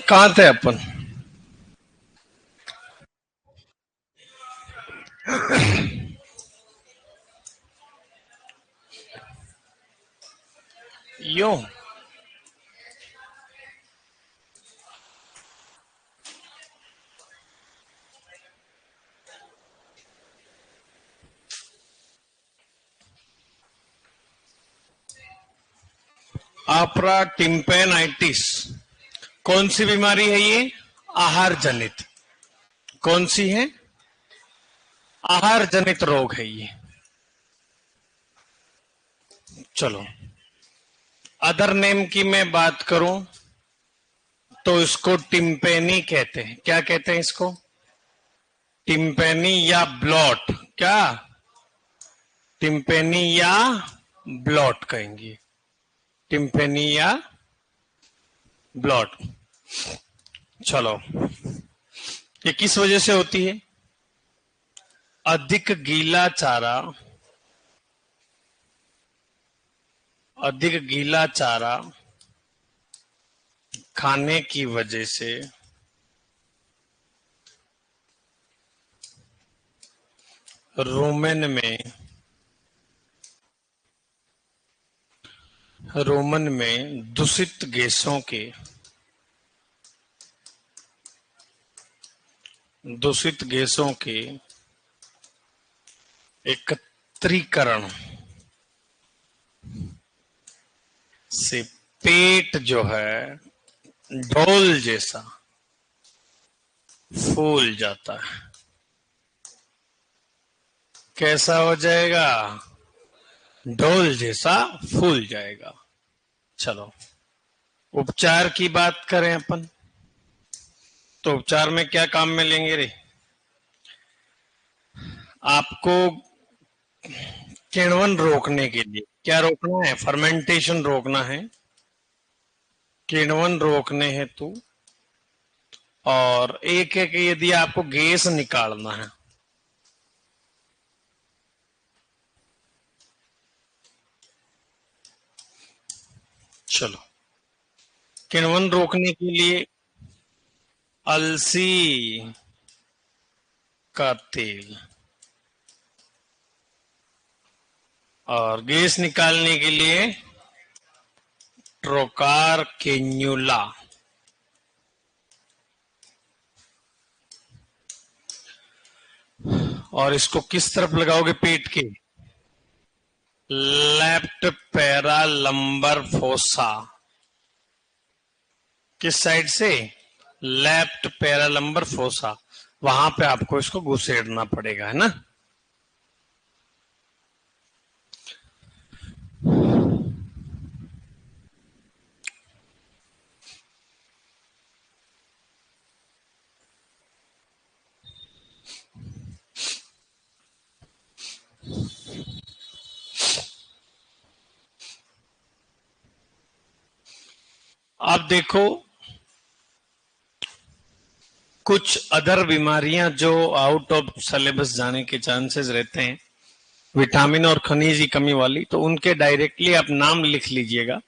कहाँ थे अपन? यो आपरा टिम्पेनाइटिस कौन सी बीमारी है ये? आहार जनित। कौन सी है? आहार जनित रोग है ये। चलो, अदर नेम की मैं बात करूं तो इसको टिम्पेनी कहते हैं। क्या कहते हैं इसको? टिम्पेनी या ब्लॉट। क्या? टिम्पेनी या ब्लॉट कहेंगे। टिम्पेनी या ब्लॉट। चलो, ये किस वजह से होती है? अधिक गीला चारा, अधिक गीला चारा खाने की वजह से रोमन में दूषित गैसों के एकत्रीकरण से पेट जो है ढोल जैसा फूल जाता है। कैसा हो जाएगा? ढोल जैसा फूल जाएगा। चलो, उपचार की बात करें अपन तो उपचार में क्या काम में लेंगे रे? आपको किण्वन रोकने के लिए क्या रोकना है? फर्मेंटेशन रोकना है, किण्वन रोकने हेतु, और एक एक यदि आपको गैस निकालना है। चलो, किण्वन रोकने के लिए अलसी का तेल, और गैस निकालने के लिए ट्रोकार कैन्यूला। और इसको किस तरफ लगाओगे? पेट के लेफ्ट पैरा लंबर फोसा। किस साइड से? Left para lumbar fossa. वहां पे आपको इसको घुसेड़ना पड़ेगा, है ना। आप देखो, कुछ अदर बीमारियां जो आउट ऑफ सिलेबस जाने के चांसेस रहते हैं, विटामिन और खनिज की कमी वाली, तो उनके डायरेक्टली आप नाम लिख लीजिएगा,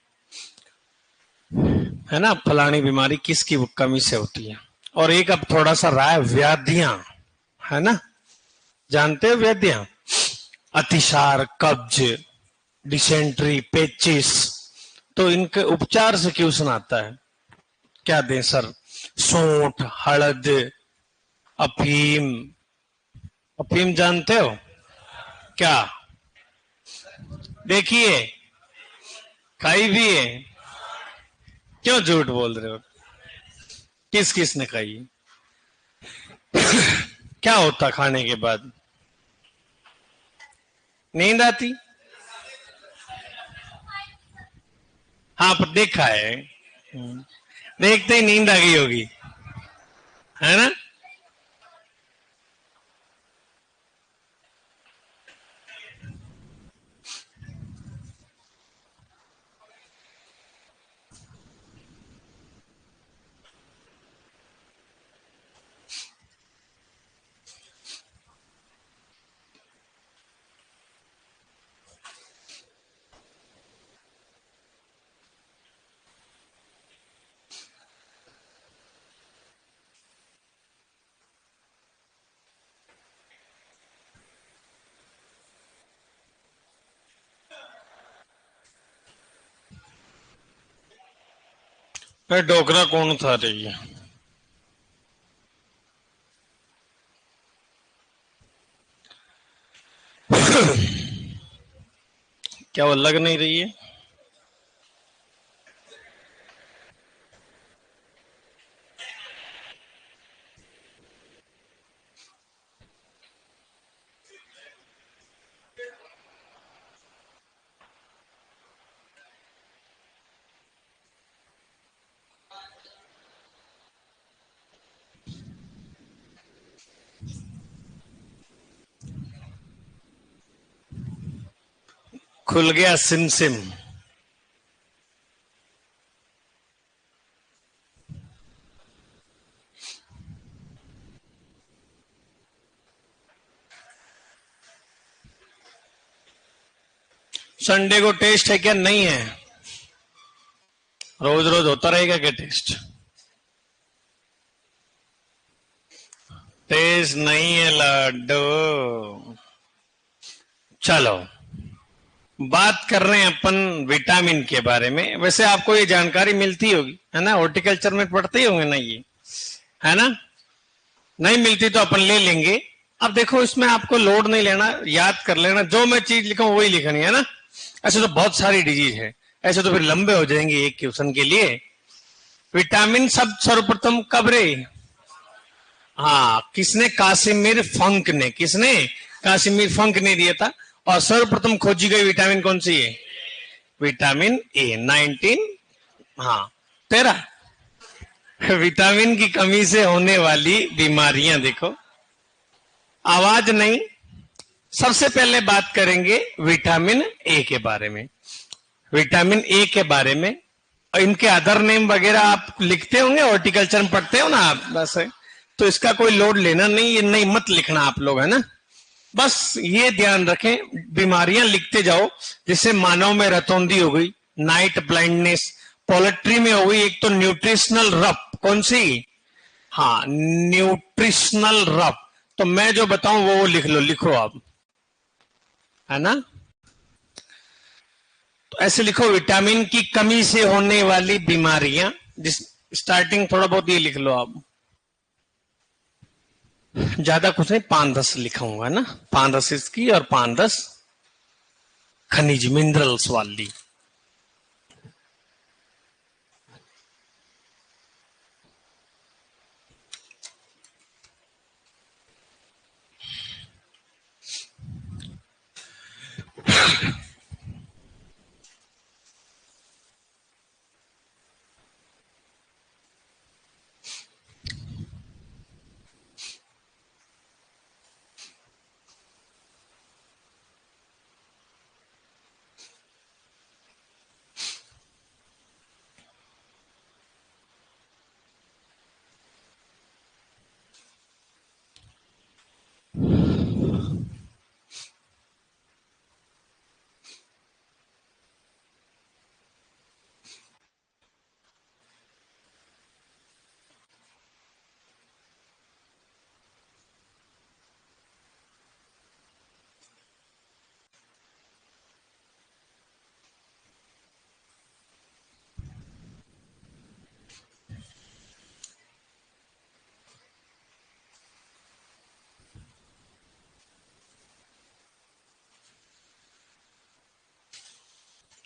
है ना। फलानी बीमारी किसकी कमी से होती है। और एक अब थोड़ा सा रहा है, व्याधियां, है ना। जानते हो व्याधियां? अतिसार, कब्ज, डिसेंट्री, पेचिस। तो इनके उपचार से क्वेश्चन आता है, क्या दें सर? सौंठ, हळद, अफीम। अफीम जानते हो? क्या? देखिए, खाई भी है। क्यों झूठ बोल रहे हो? किस किस ने खाई? क्या होता खाने के बाद? नींद आती? हाँ, पर देखा है। देखते ही नींद आ गई होगी, है ना। अरे डोकरा कौन था रही है? क्या वो लग नहीं रही है? खुल गया सिम सिम। संडे को टेस्ट है क्या? नहीं है। रोज रोज होता रहेगा क्या टेस्ट? टेस्ट नहीं है लड्डू। चलो, बात कर रहे हैं अपन विटामिन के बारे में। वैसे आपको ये जानकारी मिलती होगी, है ना? हॉर्टिकल्चर में पढ़ते ही होंगे ना ये, है ना? नहीं मिलती तो अपन ले लेंगे। अब देखो, इसमें आपको लोड नहीं लेना, याद कर लेना, जो मैं चीज लिखा हूं वही लिखनी है ना। ऐसे तो बहुत सारी डिजीज है, ऐसे तो फिर लंबे हो जाएंगे एक क्वेश्चन के लिए। विटामिन सब सर्वप्रथम कब रे? हाँ, किसने? कासिमिर फंक ने। किसने? कासिमिर फंक ने दिया था। और सर्वप्रथम खोजी गई विटामिन कौन सी है? Vitamin A, 19। हाँ, तेरा। विटामिन की कमी से होने वाली बीमारियां देखो। आवाज नहीं। सबसे पहले बात करेंगे विटामिन ए के बारे में। विटामिन ए के बारे में इनके अदर नेम वगैरह आप लिखते होंगे, हॉर्टिकल्चर में पढ़ते हो ना आप, बस है। तो इसका कोई लोड लेना नहीं, ये नहीं मत लिखना आप लोग, है ना? बस ये ध्यान रखें, बीमारियां लिखते जाओ। जैसे मानव में रतौंधी हो गई, नाइट ब्लाइंडनेस। पोल्ट्री में हो गई एक तो न्यूट्रिशनल रप। कौन सी? हाँ, न्यूट्रिशनल रप। तो मैं जो बताऊं वो लिख लो, लिखो आप, है ना? तो ऐसे लिखो, विटामिन की कमी से होने वाली बीमारियां। जिस स्टार्टिंग थोड़ा बहुत ये लिख लो आप, ज्यादा कुछ नहीं, 5-10 लिखाऊंगा ना। 5-10 इसकी और 5-10 खनिज मिनरल्स वाली।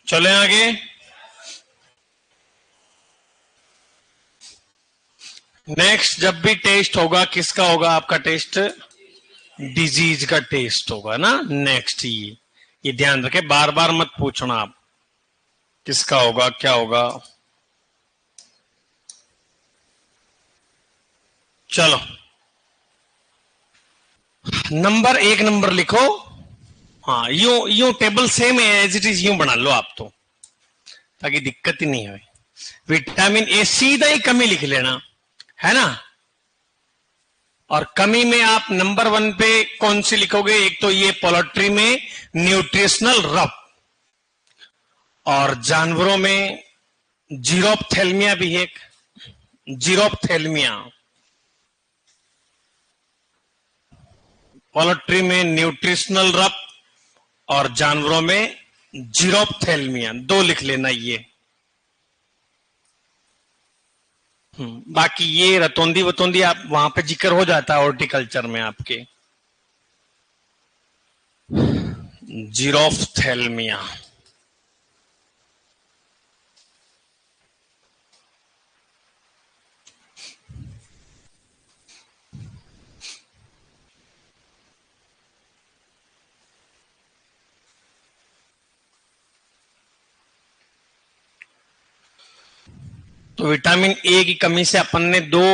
चले आगे। नेक्स्ट, जब भी टेस्ट होगा, किसका होगा आपका टेस्ट? डिजीज का टेस्ट होगा ना नेक्स्ट। ये ध्यान रखे, बार बार मत पूछना आप किसका होगा, क्या होगा। चलो, नंबर 1 नंबर लिखो। हाँ, यूं यूं टेबल सेम है एज इट इज, यूं बना लो आप तो, ताकि दिक्कत ही नहीं हो। विटामिन ए सीधा ही कमी लिख लेना, है ना? और कमी में आप नंबर 1 पे कौन सी लिखोगे? एक तो ये पोल्ट्री में न्यूट्रिशनल रप, और जानवरों में जीरोप्थेल्मिया भी है एक, जीरोप्थेल्मिया। पोल्ट्री में न्यूट्रिशनल रप और जानवरों में जीरोप्थेल्मिया, 2 लिख लेना ये। बाकी ये रतौंदी वतौंदी आप वहां पे जिक्र हो जाता है हॉर्टिकल्चर में आपके। जीरोफ्थेल्मिया। तो विटामिन ए की कमी से अपन ने दो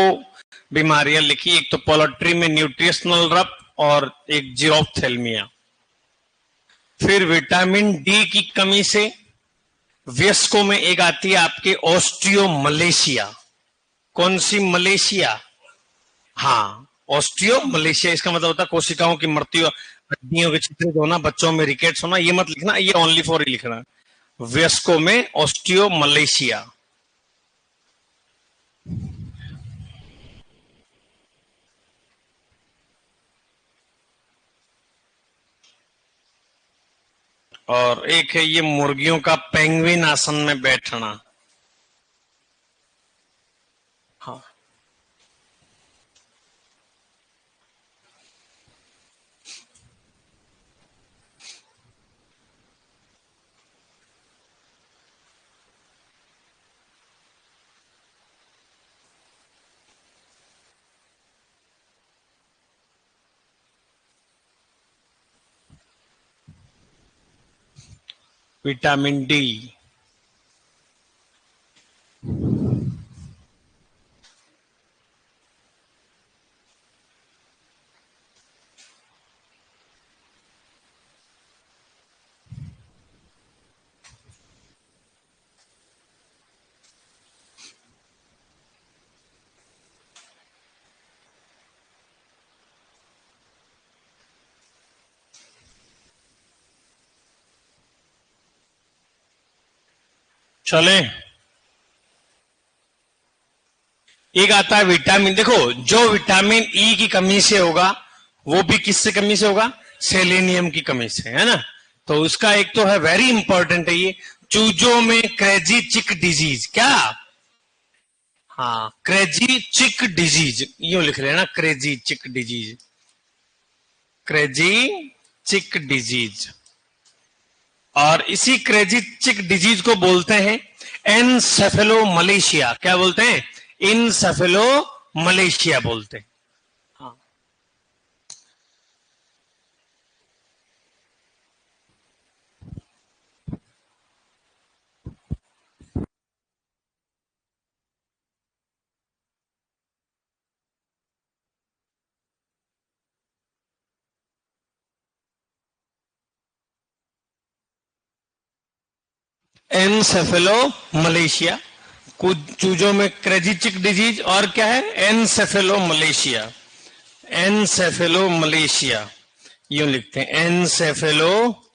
बीमारियां लिखी, एक तो पोल्ट्री में न्यूट्रिशनल रप और एक जीरोफ्थेल्मिया। फिर विटामिन डी की कमी से वयस्कों में एक आती है आपके ऑस्टियोमलेशिया। कौन सी मलेशिया? हाँ, ऑस्टियोमलेशिया। इसका मतलब होता है कोशिकाओं की मृत्यु, हड्डियों के छिद्रित होना, बच्चों में रिकेट्स होना। ये मत लिखना, ये ओनली फॉर ही लिखना, वयस्कों में ऑस्टियोमलेशिया। और एक है ये मुर्गियों का पेंगुइन आसन में बैठना। हाँ, विटामिन डी। चले, एक आता है विटामिन। देखो, जो विटामिन ई की कमी से होगा वो भी किससे कमी से होगा? सेलेनियम की कमी से, है ना। तो उसका एक तो है, वेरी इंपॉर्टेंट है ये, चूजों में क्रेजी चिक डिजीज। क्या? हाँ, क्रेजी चिक डिजीज, यूं लिख लेना, क्रेजी चिक डिजीज, क्रेजी चिक डिजीज। और इसी क्रेजी चिक डिजीज को बोलते हैं एनसेफेलोमलेशिया। क्या बोलते हैं? इनसेफेलोमलेशिया बोलते हैं। हाँ, एनसेफेलोमलेशिया, कुछ चूजों में क्रेजिचिक डिजीज, और क्या है? एनसेफेलोमलेशिया। एनसेफेलोमलेशिया, यूं लिखते हैं, एनसेफेलोमलेशिया।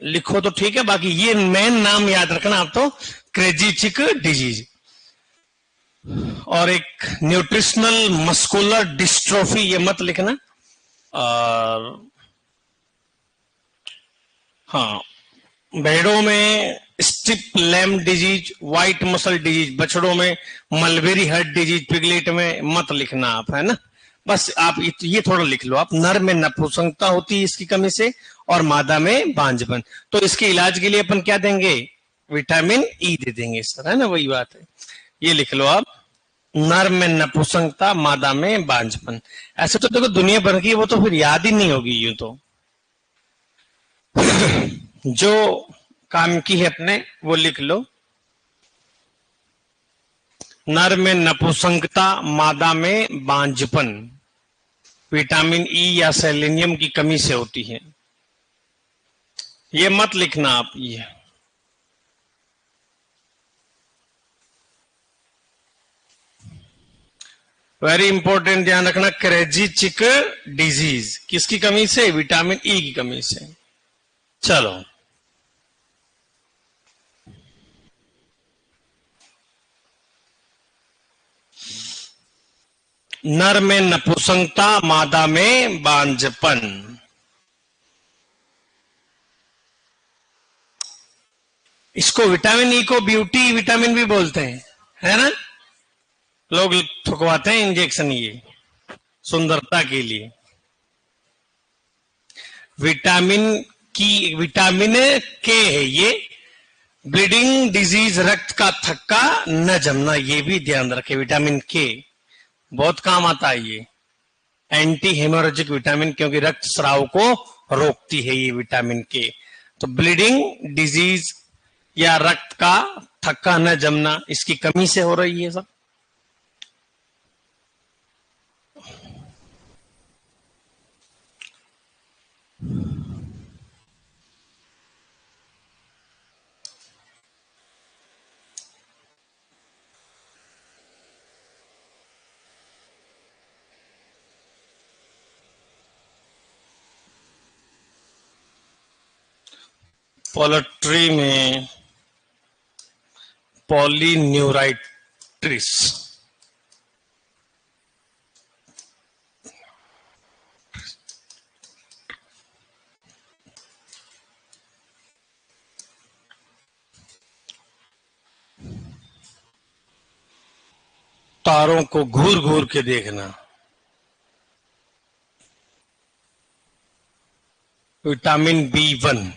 लिखो तो ठीक है, बाकी ये मेन नाम याद रखना आप तो, क्रेजिचिक डिजीज। और एक न्यूट्रिशनल मस्कुलर डिस्ट्रोफी, ये मत लिखना। और हाँ, भेड़ों में stiff lamb disease, white muscle disease, बछड़ों में मलबेरी हर्ट डिजीज, पिगलेट में मत लिखना आप, है ना। बस आप ये थोड़ा लिख लो आप, नर में नपुंसकता होती है इसकी कमी से, और मादा में बांझपन। तो इसके इलाज के लिए अपन क्या देंगे? विटामिन ई दे देंगे सर, है ना, वही बात है। ये लिख लो आप, नर में नपुंसकता, मादा में बांझपन। ऐसे तो देखो दुनिया भर की, वो तो फिर याद ही नहीं होगी यूं तो। जो काम की है अपने वो लिख लो, नर में नपुंसकता, मादा में बांझपन, विटामिन ई या सेलेनियम की कमी से होती है। ये मत लिखना आप, ये वेरी इंपॉर्टेंट, ध्यान रखना, क्रेजिचिक डिजीज किसकी कमी से? विटामिन ई की कमी से। चलो, नर में नपुंसकता, मादा में बांझपन। उसको विटामिन ई को ब्यूटी विटामिन भी बोलते हैं, है ना। लोग ठुकवाते हैं इंजेक्शन ये सुंदरता के लिए। विटामिन के है ये। ब्लीडिंग डिजीज, रक्त का थक्का न जमना, ये भी ध्यान रखें। विटामिन के बहुत काम आता है ये, एंटी हेमोरेजिक विटामिन, क्योंकि रक्त स्राव को रोकती है ये विटामिन के। तो ब्लीडिंग डिजीज या रक्त का थक्का न जमना, इसकी कमी से हो रही है सब। पोल्ट्री में पॉलीन्यूराइटिस, तारों को घूर घूर के देखना। विटामिन B1,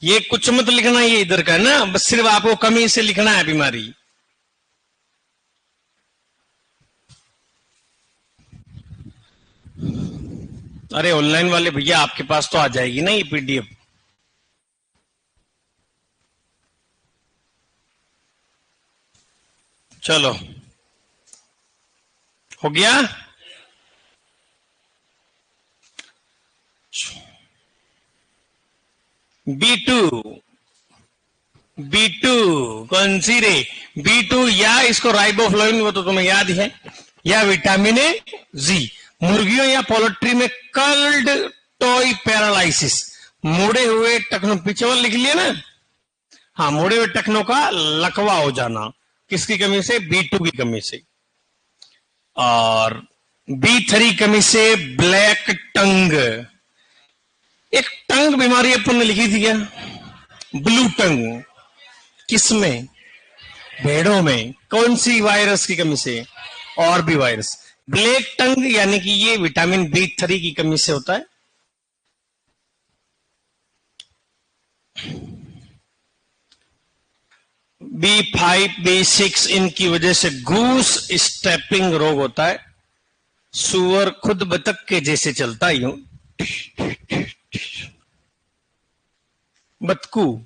ये कुछ मत लिखना, ये इधर का ना, बस सिर्फ आपको कमी से लिखना है बीमारी। अरे ऑनलाइन वाले भैया, आपके पास तो आ जाएगी ना ये PDF। चलो हो गया। B2 कौन सी रे? B2 या इसको राइबोफ्लाविन, वो तो तुम्हें याद है, या विटामिन जी। मुर्गियों या पोल्ट्री में कर्ल्ड टॉय पैरालाइसिस, मुड़े हुए टखनों, पीछे वाला लिख लिया ना। हाँ, मुड़े हुए टखनों का लकवा हो जाना, किसकी कमी से? B2 की कमी से। और B3 कमी से ब्लैक टंग, एक टंग बीमारी अपन ने लिखी थी क्या? ब्लू टंग, किसमें? भेड़ों में। कौन सी वायरस की कमी से? और भी वायरस। ब्लैक टंग यानी कि ये विटामिन B3 की कमी से होता है। B5 B6 इनकी वजह से गूस स्टेपिंग रोग होता है। सुअर खुद बतख के जैसे चलता ही हूं, बतकू।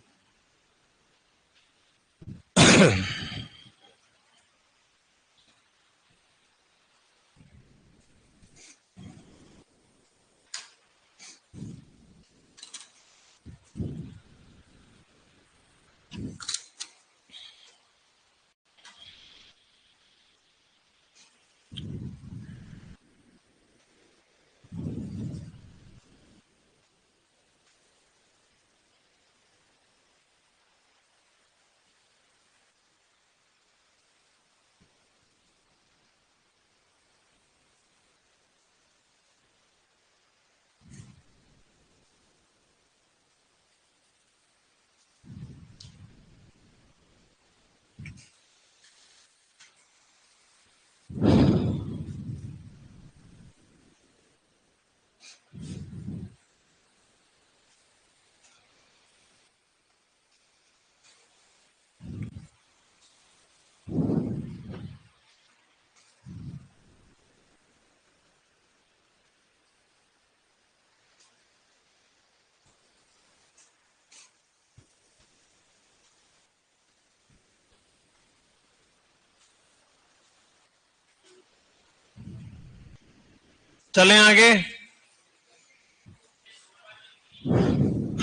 चलें आगे।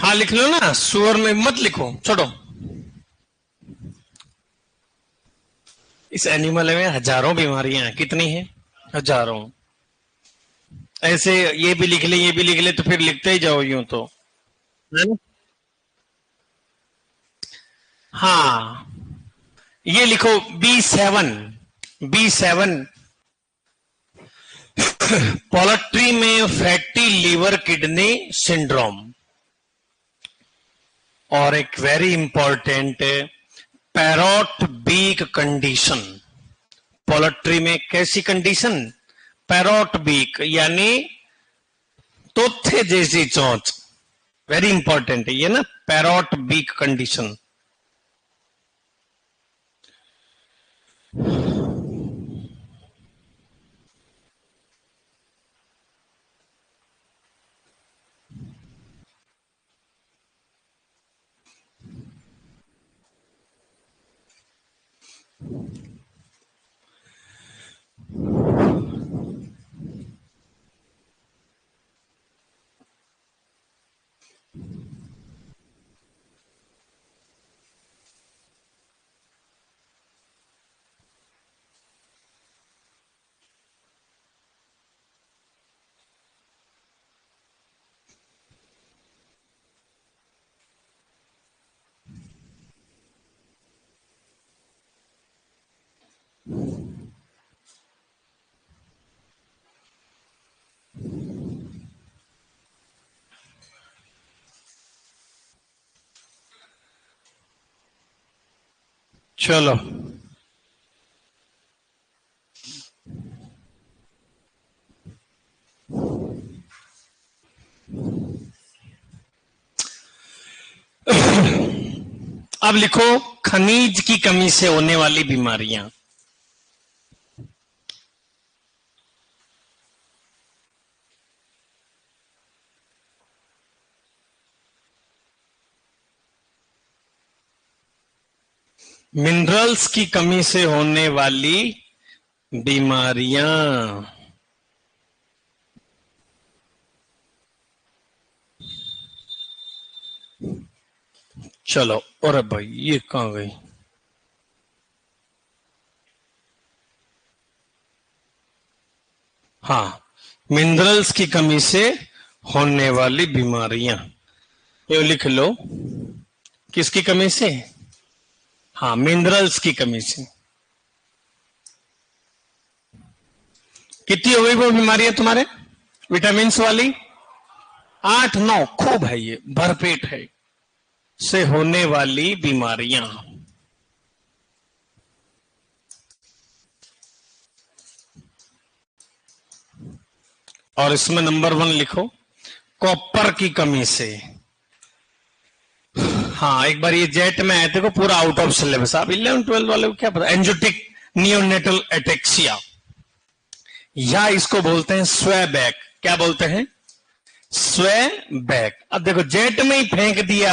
हाँ लिख लो ना, सुअर में मत लिखो, छोड़ो। इस एनिमल में हजारों बीमारियां हैं। कितनी हैं? हजारों। ऐसे ये भी लिख ले, ये भी लिख ले, तो फिर लिखते ही जाओ यूं तो, है ना। हाँ, ये लिखो B7। B7 पोल्ट्री में फैटी लीवर किडनी सिंड्रोम। और एक very important parrot beak condition. Poultry में कैसी कंडीशन? पैरोट बीक यानी तोते जैसी चोंच। वेरी इंपॉर्टेंट है ये ना, पैरोट बीक कंडीशन। चलो अब लिखो खनिज की कमी से होने वाली बीमारियां। मिनरल्स की कमी से होने वाली बीमारियां। चलो, अरे भाई ये कहां गई? हाँ, मिनरल्स की कमी से होने वाली बीमारियां, ये लिख लो। किसकी कमी से? हाँ, मिनरल्स की कमी से। कितनी हो गई वो बीमारियां तुम्हारे विटामिन वाली? 8-9 खूब है, ये भरपेट है। से होने वाली बीमारियां। और इसमें नंबर 1 लिखो, कॉपर की कमी से। हाँ, एक बार ये जेट में आए थे को पूरा आउट ऑफ सिलेबस। आप 11-12 वाले को क्या पता? एंजियोटिक नियोनेटल एटेक्सिया, या इसको बोलते हैं स्वैबैक। क्या बोलते हैं? स्वैबैक। अब देखो जेट में ही फेंक दिया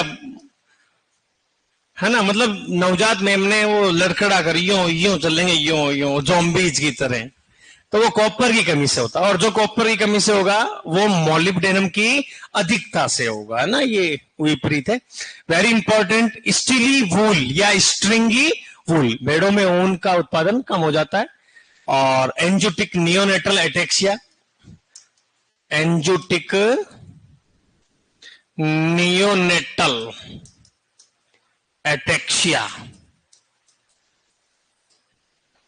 है ना, मतलब नवजात मेमने वो लड़खड़ा कर यूं यूं चलेंगे, यूं यूं ज़ॉम्बीज की तरह। तो वो कॉपर की कमी से होता है, और जो कॉपर की कमी से होगा वो मॉलिब्डेनम की अधिकता से होगा, है ना, ये विपरीत है। वेरी इंपॉर्टेंट, स्टीली वूल या स्ट्रिंगी वूल, भेड़ों में ऊन का उत्पादन कम हो जाता है। और एंजियोटिक नियोनेटल एटेक्सिया, एंजियोटिक नियोनेटल एटेक्सिया,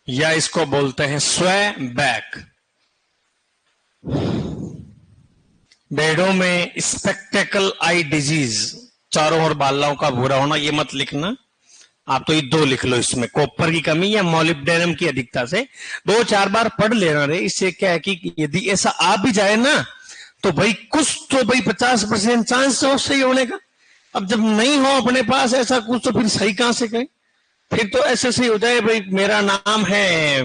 या इसको बोलते हैं स्वैबैक। भेड़ों में स्पेक्टेकल आई डिजीज, चारों ओर बालों का भूरा होना, ये मत लिखना आप, तो ये 2 लिख लो इसमें, कॉपर की कमी या मॉलिब्डेनम की अधिकता से। 2-4 बार पढ़ लेना रे, इससे क्या है कि यदि ऐसा आ भी जाए ना तो भाई कुछ तो भाई 50% चांस है सही होने का। अब जब नहीं हो अपने पास ऐसा कुछ तो फिर सही कहां से कहें? फिर तो ऐसे सही हो जाए भाई मेरा नाम है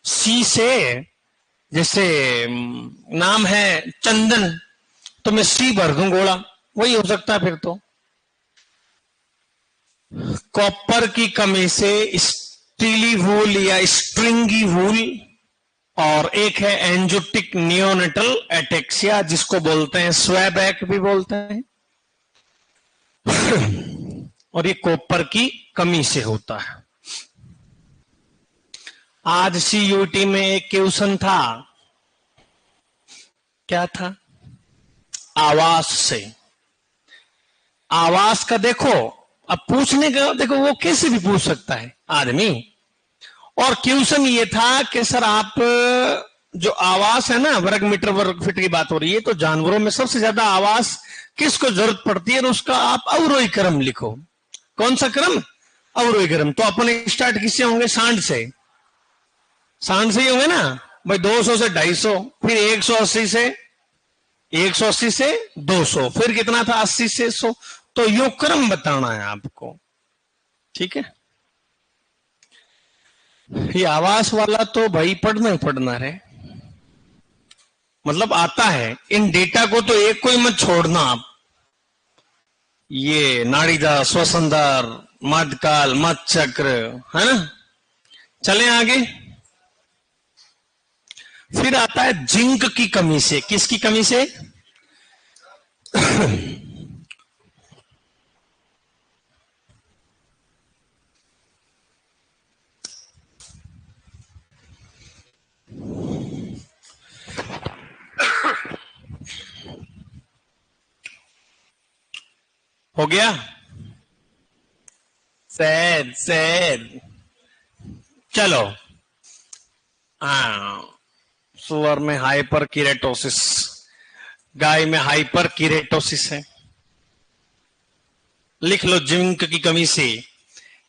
सी से, जैसे नाम है चंदन, तो मैं सी भर दूं गोला, वही हो सकता है फिर तो। कॉपर की कमी से स्टीली वूल या स्ट्रिंगी वूल, और एक है एंजियोटिक नियोनेटल एटेक्सिया, जिसको बोलते हैं स्वैबैक भी बोलते हैं। और ये कॉपर की कमी से होता है। आज सीयूटी में एक क्वेश्चन था, क्या था? आवास से। आवास का देखो, अब पूछने का देखो वो कैसे भी पूछ सकता है आदमी। और क्वेश्चन ये था कि सर आप जो आवास है ना, वर्ग मीटर वर्ग फीट की बात हो रही है, तो जानवरों में सबसे ज्यादा आवास किसको जरूरत पड़ती है, उसका आप अवरोही क्रम लिखो। कौन सा क्रम? अवरोही क्रम। तो अपन स्टार्ट किससे होंगे? सांड से। सांड से ही होंगे ना भाई। 200 से 250, फिर 180 से 200, फिर कितना था? 80 से 100। तो यो क्रम बताना है आपको, ठीक है। ये आवास वाला तो भाई पढ़ना ही पढ़ना है, मतलब आता है। इन डेटा को तो एक को ही मत छोड़ना आप। ये नाड़ीदार, श्वसनदार, मध्यकाल, मध्यचक्र, है ना। चलें आगे। फिर आता है जिंक की कमी से। किसकी कमी से? हो गया? सैद सैद। चलो, हाँ, सुअर में हाइपर कीरेटोसिस, गाय में हाइपर कीरेटोसिस है। लिख लो, जिंक की कमी से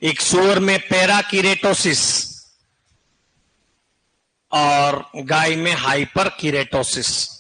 एक सुअर में पैरा कीरेटोसिस और गाय में हाइपर कीरेटोसिस।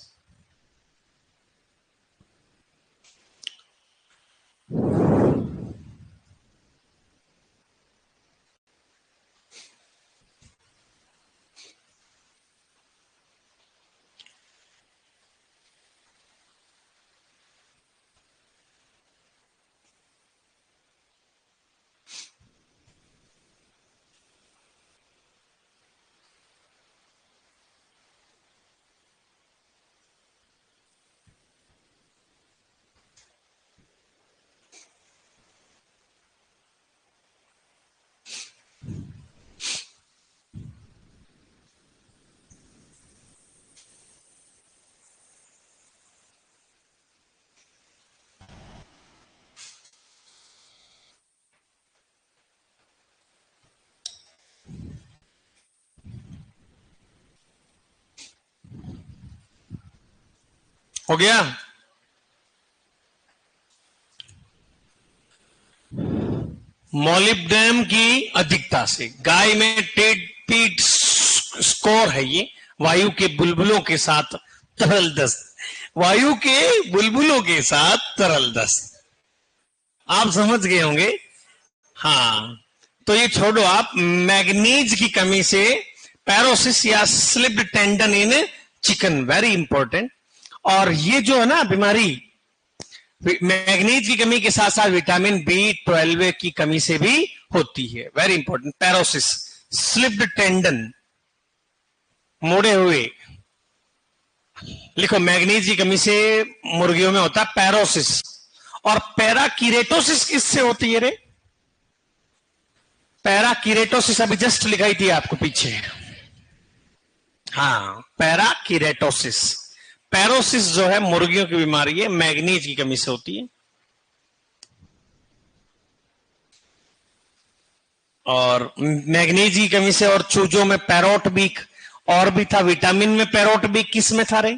हो गया? मॉलिब्डेनम की अधिकता से गाय में टेड पीट स्कोर है ये, वायु के बुलबुलों के साथ तरल दस्त। वायु के बुलबुलों के साथ तरल दस्त, आप समझ गए होंगे। हाँ, तो ये छोड़ो आप। मैग्नीज की कमी से पैरोसिस या स्लिप्ड टेंडन इन चिकन, वेरी इंपॉर्टेंट। और ये जो है ना बीमारी, मैग्नीज की कमी के साथ साथ विटामिन B12 की कमी से भी होती है, वेरी इंपॉर्टेंट। पैरोसिस, स्लिप्ड टेंडन, मोड़े हुए। लिखो, मैग्नीज की कमी से मुर्गियों में होता है पैरोसिस। और पैराकीरेटोसिस किससे होती है रे? पैराकीरेटोसिस अभी जस्ट लिखाई थी आपको पीछे। हाँ, पैराकीरेटोसिस। पैरोसिस जो है मुर्गियों की बीमारी है, मैग्नीज की कमी से होती है। और मैग्नीज की कमी से, और चूजों में पैरोट बीक, और भी था विटामिन में पैरोट बीक। किस में था रे?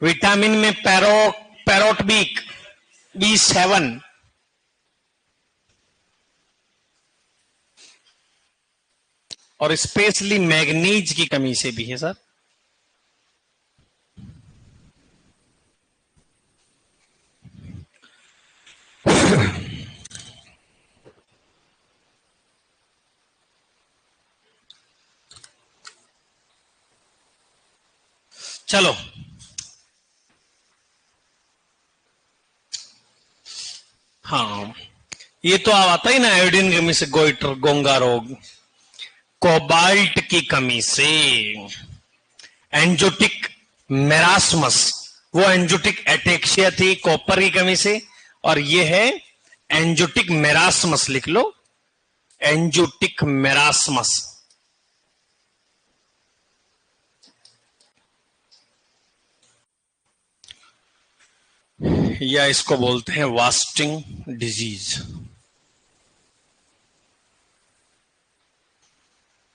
विटामिन में पैरोट बीक B7। और स्पेशली मैग्नीज की कमी से भी है सर। चलो, हाँ, ये तो आता ही ना, आयोडीन की कमी से गोइटर, गोंगा रोग। कोबाल्ट की कमी से एंजोटिक मेरास्मस, वो एंजोटिक एटेक्सिया थी कॉपर की कमी से, और ये है एंजोटिक मेरास्मस। लिख लो, एंजोटिक मेरास्मस। या इसको बोलते हैं वास्टिंग डिजीज,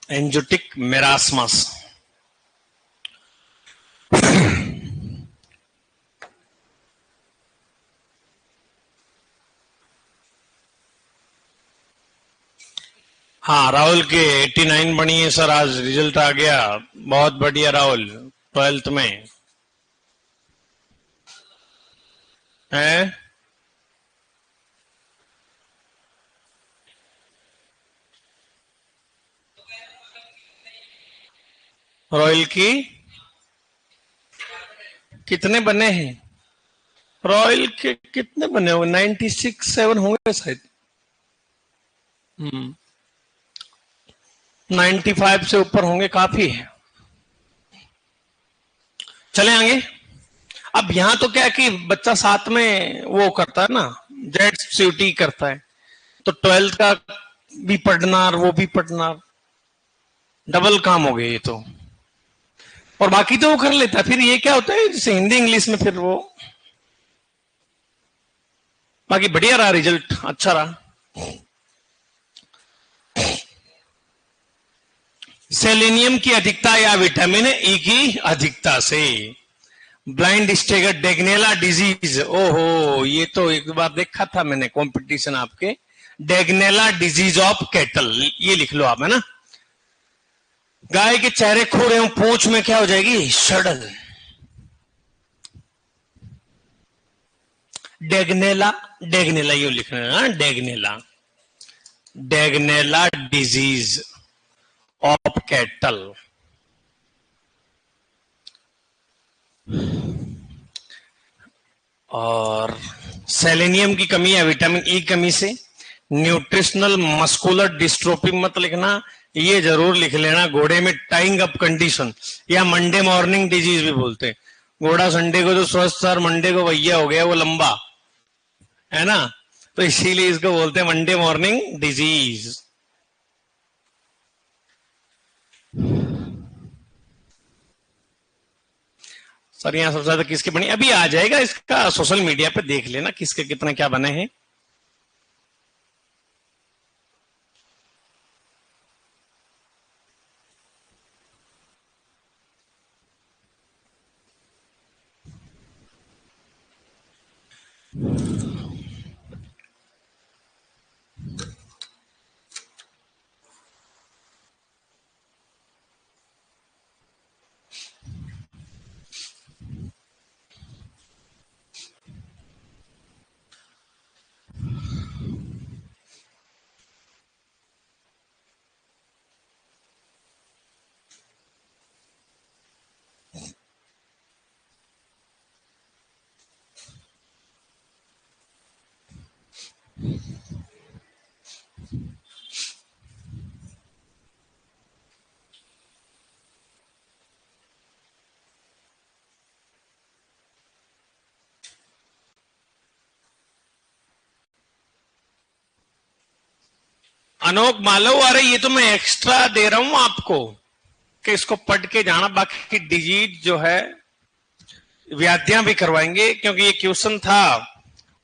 एंजोटिक मेरास्मस। हाँ, राहुल के 89 बनी है सर, आज रिजल्ट आ गया। बहुत बढ़िया राहुल, 12th में है। रॉयल की कितने बने हैं? रॉयल के कितने बने होंगे? 96 7 होंगे शायद। 95 से ऊपर होंगे, काफी है। चले आगे। अब यहां तो क्या है कि बच्चा साथ में वो करता है ना, जेड सीटी करता है, तो 12th का भी पढ़ना और वो भी पढ़ना, डबल काम हो गए ये तो। और बाकी तो वो कर लेता है। फिर ये क्या होता है, जैसे हिंदी इंग्लिश में फिर वो, बाकी बढ़िया रहा, रिजल्ट अच्छा रहा। सेलेनियम की अधिकता या विटामिन ई की अधिकता से ब्लाइंड स्टेगर डेगनेला डिजीज, ओहो, ये तो एक बार देखा था मैंने कंपटीशन आपके, डेगनेला डिजीज ऑफ कैटल, ये लिख लो आप, है ना। गाय के चेहरे खोर एवं पूंछ में क्या हो जाएगी? सड़ल। डेगनेला, डेगनेला ये लिखना है, डेगनेला, डेगनेला डिजीज ऑफ कैटल। और सेलेनियम की कमी या विटामिन ई कमी से न्यूट्रिशनल मस्कुलर डिस्ट्रोफी मत लिखना, ये जरूर लिख लेना, घोड़े में टाइंग अप कंडीशन या मंडे मॉर्निंग डिजीज भी बोलते हैं। घोड़ा संडे को जो स्वस्थ था और मंडे को भैया हो गया वो लंबा, है ना, तो इसीलिए इसको बोलते हैं मंडे मॉर्निंग डिजीज। सर यहाँ सबसे ज्यादा किसके बनी? अभी आ जाएगा, इसका सोशल मीडिया पे देख लेना किसके कितने क्या बने हैं। अनोख मालव, अरे ये तो मैं एक्स्ट्रा दे रहा हूं आपको कि इसको पढ़ के जाना, बाकी डिजीज जो है व्याधियां भी करवाएंगे, क्योंकि ये क्वेश्चन था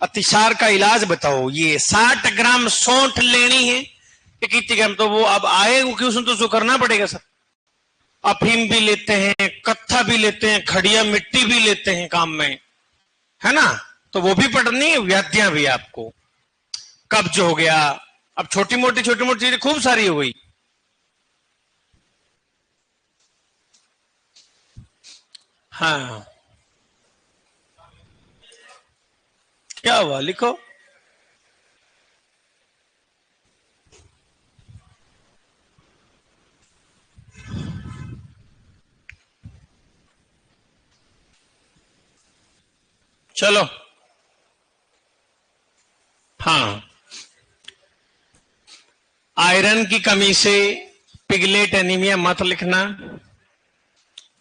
अतिसार का इलाज बताओ। ये 60 ग्राम सौंठ लेनी है कि कितनी ग्राम, तो वो अब आए वो क्वेश्चन तो उसको करना पड़ेगा सर। अफीम भी लेते हैं, कत्था भी लेते हैं, खड़िया मिट्टी भी लेते हैं काम में, है ना, तो वो भी पढ़नी है, व्याधियां भी आपको, कब्ज हो गया, अब छोटी मोटी चीजें खूब सारी हो गई। हाँ, क्या हुआ लिखो। चलो, हाँ, आयरन की कमी से पिगलेट एनीमिया मत लिखना।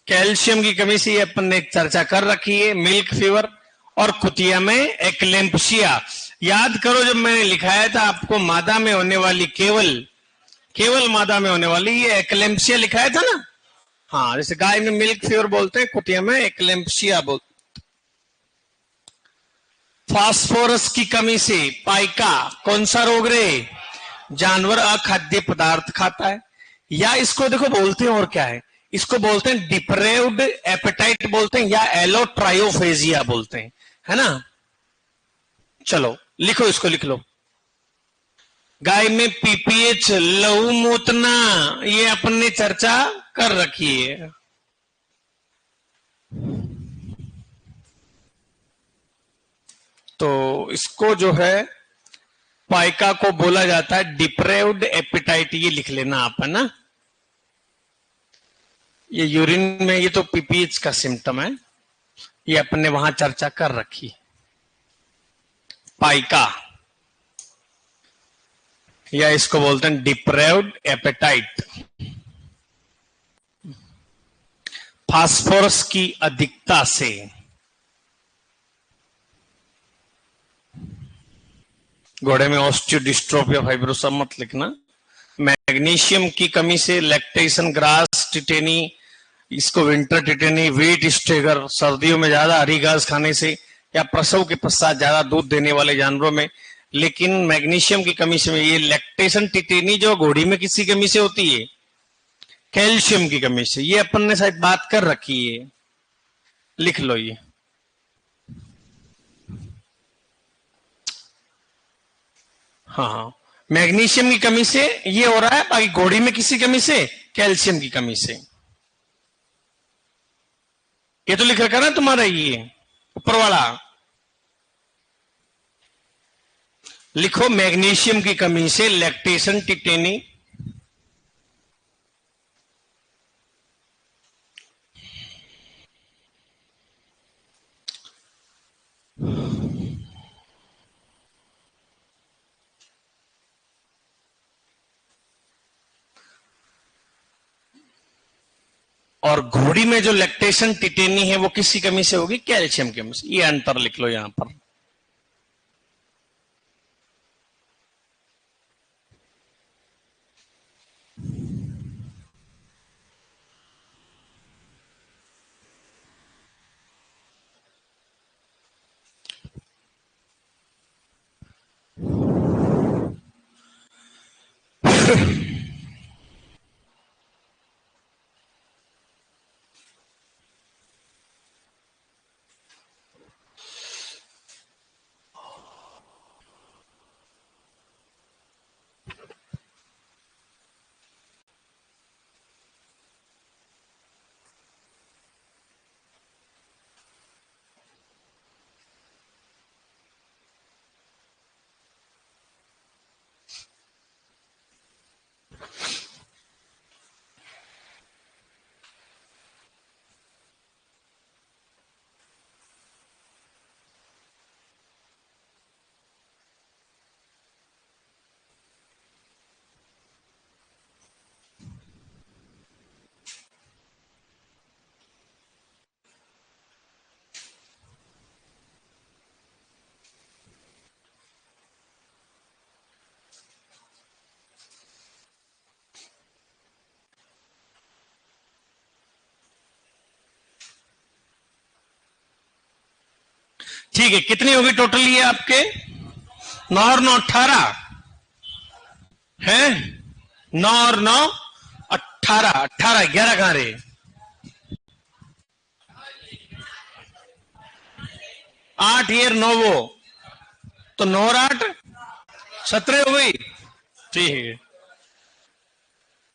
कैल्शियम की कमी से अपन ने चर्चा कर रखी है, मिल्क फीवर, और कुतिया में एक्लेम्पशिया। याद करो जब मैंने लिखाया था आपको मादा में होने वाली, केवल मादा में होने वाली ये एक्लेम्पशिया लिखाया था ना। हाँ, जैसे गाय में मिल्क फीवर बोलते हैं, कुतिया में एक्लेम्पशिया बोलते। फास्फोरस की कमी से पाइका, कौन सा रोग रे? जानवर अखाद्य पदार्थ खाता है, या इसको देखो बोलते हैं और क्या है, इसको बोलते हैं डिप्रेव्ड एपेटाइट बोलते हैं, या एलोट्रायोफेजिया बोलते हैं, है ना। चलो लिखो, इसको लिख लो। गाय में पीपीएच, लहू मूतना, ये अपन ने चर्चा कर रखी है। तो इसको जो है पाइका को बोला जाता है डिप्रेव्ड एपिटाइट, ये लिख लेना आप, है ना। ये यूरिन में, ये तो पीपीएच का सिम्टम है, ये अपन ने वहां चर्चा कर रखी। पाइका, या इसको बोलते हैं डिप्रेव्ड एपेटाइट। फास्फोरस की अधिकता से घोड़े में ऑस्टियोडिस्ट्रोफिया फाइब्रोसा मत लिखना। मैग्नीशियम की कमी से लैक्टेशन ग्रास टिटेनी, इसको विंटर टिटेनी, वीट स्टेगर, सर्दियों में ज्यादा हरी घास खाने से या प्रसव के पश्चात ज्यादा दूध देने वाले जानवरों में। लेकिन मैग्नीशियम की कमी से, ये लैक्टेशन टिटेनी जो घोड़ी में किसी कमी से होती है, कैल्शियम की कमी से, ये अपन ने शायद बात कर रखी है, लिख लो ये। हाँ, मैग्नीशियम की कमी से ये हो रहा है, बाकी घोड़ी में किसी कमी से, कैल्शियम की कमी से। ये तो लिख रखा ना तुम्हारा, ये ऊपर वाला लिखो, मैग्नीशियम की कमी से लैक्टेशन टिटेनी, और घोड़ी में जो लैक्टेशन टिटेनी है वो किसकी कमी से होगी, कैल्शियम की कमी से। ये अंतर लिख लो यहां पर। ठीक है, कितनी होगी टोटल ये आपके, 9 और 9 18 है, 9 और 9 18, 18 11 कहां रहे, 8 ये 9 वो, तो 9 और 8 17 हो गई। ठीक है,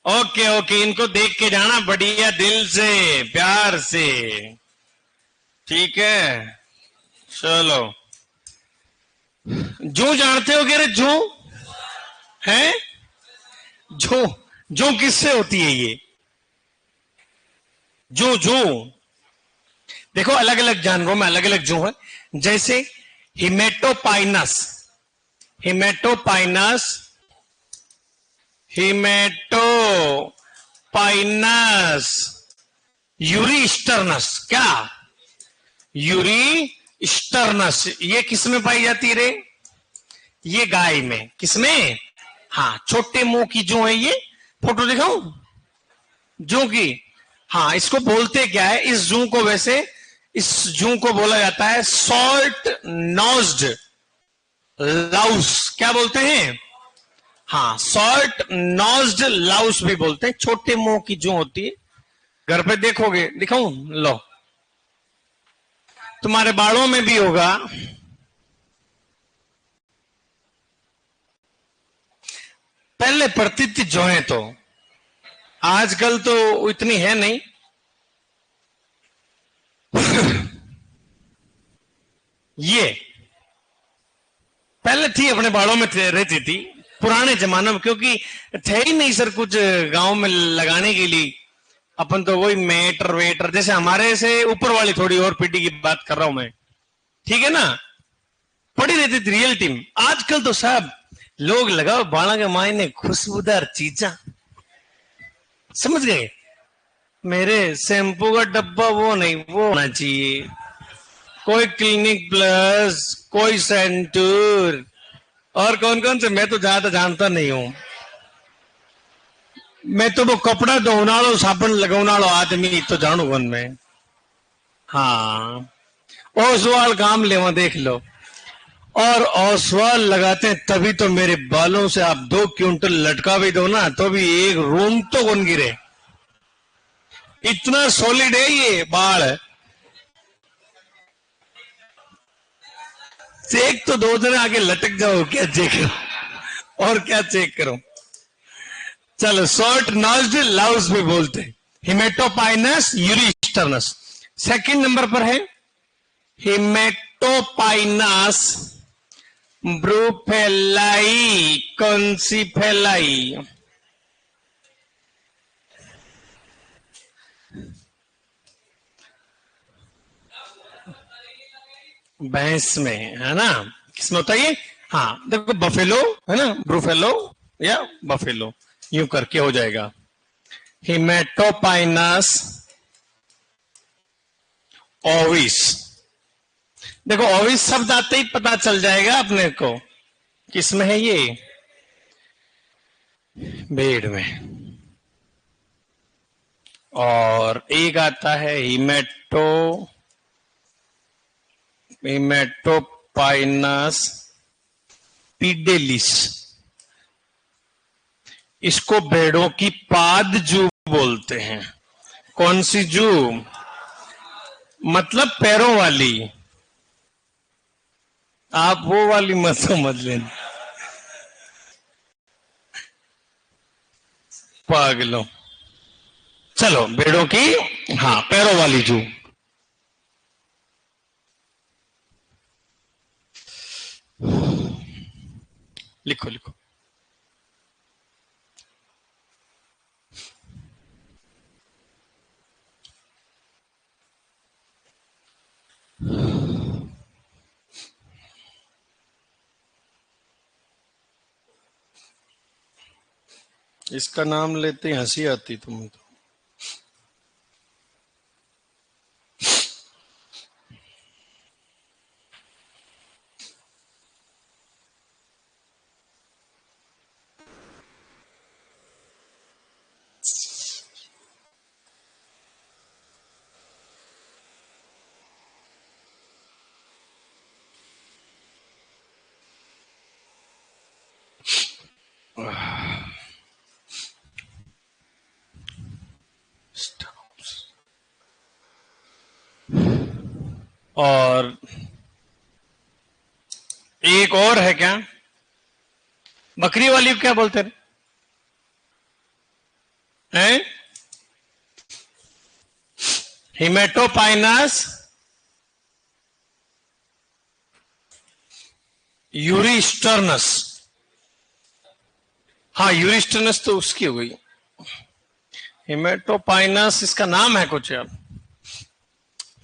ओके ओके, इनको देख के जाना बढ़िया, दिल से प्यार से, ठीक है। चलो, जो जानते हो रे, जो है, जो जो किससे होती है ये, जो जो देखो अलग अलग जानवरों में अलग अलग जो है, जैसे हिमेटोपाइनस, हिमेटोपाइनस, हिमेटोपाइनस, यूरिस्टर्नस, क्या यूरिस्टर्नस, ये किसमें पाई जाती रे, ये गाय में, किसमें, हाँ छोटे मुंह की जो है, ये फोटो दिखाऊं जू की, हाँ इसको बोलते क्या है, इस जू को, वैसे इस जू को बोला जाता है सॉल्ट नोज्ड लाउस, क्या बोलते हैं, हाँ सॉल्ट नोज्ड लाउस भी बोलते हैं, छोटे मुंह की जू होती है। घर पे देखोगे, दिखाऊं, लो तुम्हारे बालों में भी होगा, पहले पड़ती थी जोएं, तो आजकल तो इतनी है नहीं। ये पहले थी, अपने बालों में रहती थी पुराने जमाने में, क्योंकि थे ही नहीं सर कुछ गांव में लगाने के लिए। अपन तो वही मेटर वेटर, जैसे हमारे से ऊपर वाली थोड़ी और पीढ़ी की बात कर रहा हूं मैं, ठीक है ना, पड़ी रहती थी रियल टीम। आजकल तो सब लोग लगाओ बाला के मायने खुशबूदार चीजा, समझ गए। मेरे शैम्पू का डब्बा वो नहीं, वो होना चाहिए कोई क्लिनिक प्लस, कोई सेंटूर, और कौन कौन से मैं तो ज्यादा जानता नहीं हूं। मैं तो वो कपड़ा धोने साबुन लगाने आदमी तो जानू कौन मैं। हाँ, ओसवाल काम लेवा देख लो, और ओसवाल लगाते हैं तभी तो मेरे बालों से आप 2 क्विंटल लटका भी दो ना तो भी एक रूम तो कौन गिरे, इतना सॉलिड है ये बाल। चेक तो 2 दिन आगे लटक जाओ, क्या चेक करो और क्या चेक करो। चलो, शॉर्ट नॉज्ड लाउस भी बोलते हैं, हिमेटोपाइनस यूरिस्टर्नस। सेकंड नंबर पर है हिमेटोपाइनस ब्रूफेलाई। कौन सी फैलाई? भैंस में है ना, किसमें होता है ये? हाँ देखो, बफेलो है ना, ब्रूफेलो या बफेलो, यूं करके हो जाएगा हिमेटोपाइनस ओविस। देखो ओविस शब्द आते ही पता चल जाएगा अपने को किसमें है ये, भेड़ में। और एक आता है हिमेटोपाइनस पिडेलिस। इसको भेड़ों की पाद जू बोलते हैं। कौन सी जू? मतलब पैरों वाली, आप वो वाली मत समझ लेना पागलों। चलो, भेड़ों की हाँ पैरों वाली जू। लिखो लिखो। इसका नाम लेते हंसी आती तुम तो। और एक और है क्या, बकरी वाली क्या बोलते हैं? हिमेटोपाइनस यूरिस्टर्नस। हाँ, यूरिस्टर्नस तो उसकी हो गई। हिमेटोपाइनस इसका नाम है कुछ यार,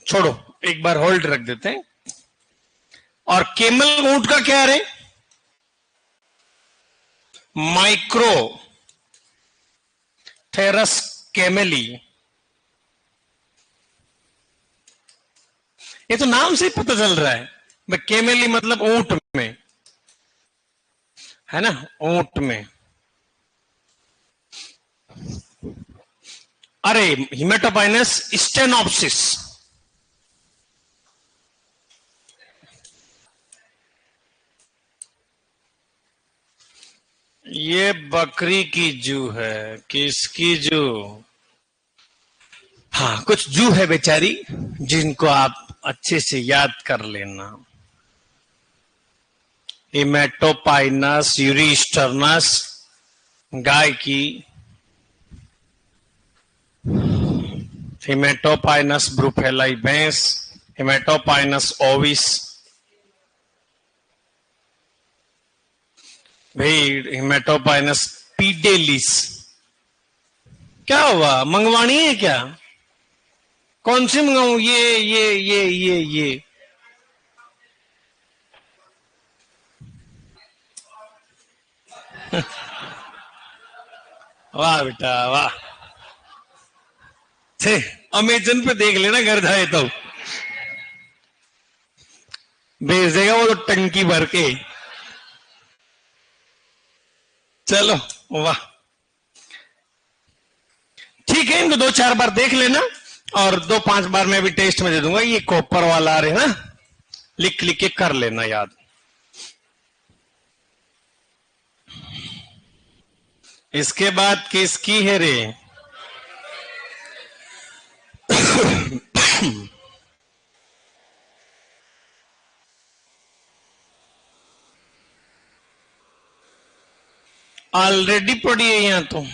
छोड़ो, एक बार होल्ड रख देते हैं। और केमल ऊंट का क्या है? माइक्रो थेरस कैमेली। ये तो नाम से ही पता चल रहा है, केमेली मतलब ऊंट में, है ना, ऊंट में। अरे हिमेटोपाइनस स्टेनोप्सिस। ये बकरी की जू है। किसकी जू? हाँ, कुछ जू है बेचारी जिनको आप अच्छे से याद कर लेना। हिमेटोपाइनस यूरिस्टर्नस गाय की हिमेटोपाइनस ब्रुफेलाई भैंस, हिमेटोपाइनस ओविस भेड़, हिमेटोपाइनस पीडेलिस। क्या हुआ, मंगवानी है क्या? कौन सी मंगाऊं? ये वाह बेटा वाह। थे अमेजन पे देख लेना, घर जाए तो भेज देगा वो तो टंकी भर के। चलो वाह, ठीक है, इनको 2-4 बार देख लेना और 2-5 बार मैं भी टेस्ट में दे दूंगा। ये कॉपर वाला आ रहे ना, लिख लिख के कर लेना याद। इसके बाद किसकी है रे? ऑलरेडी पड़ी है यहां तो।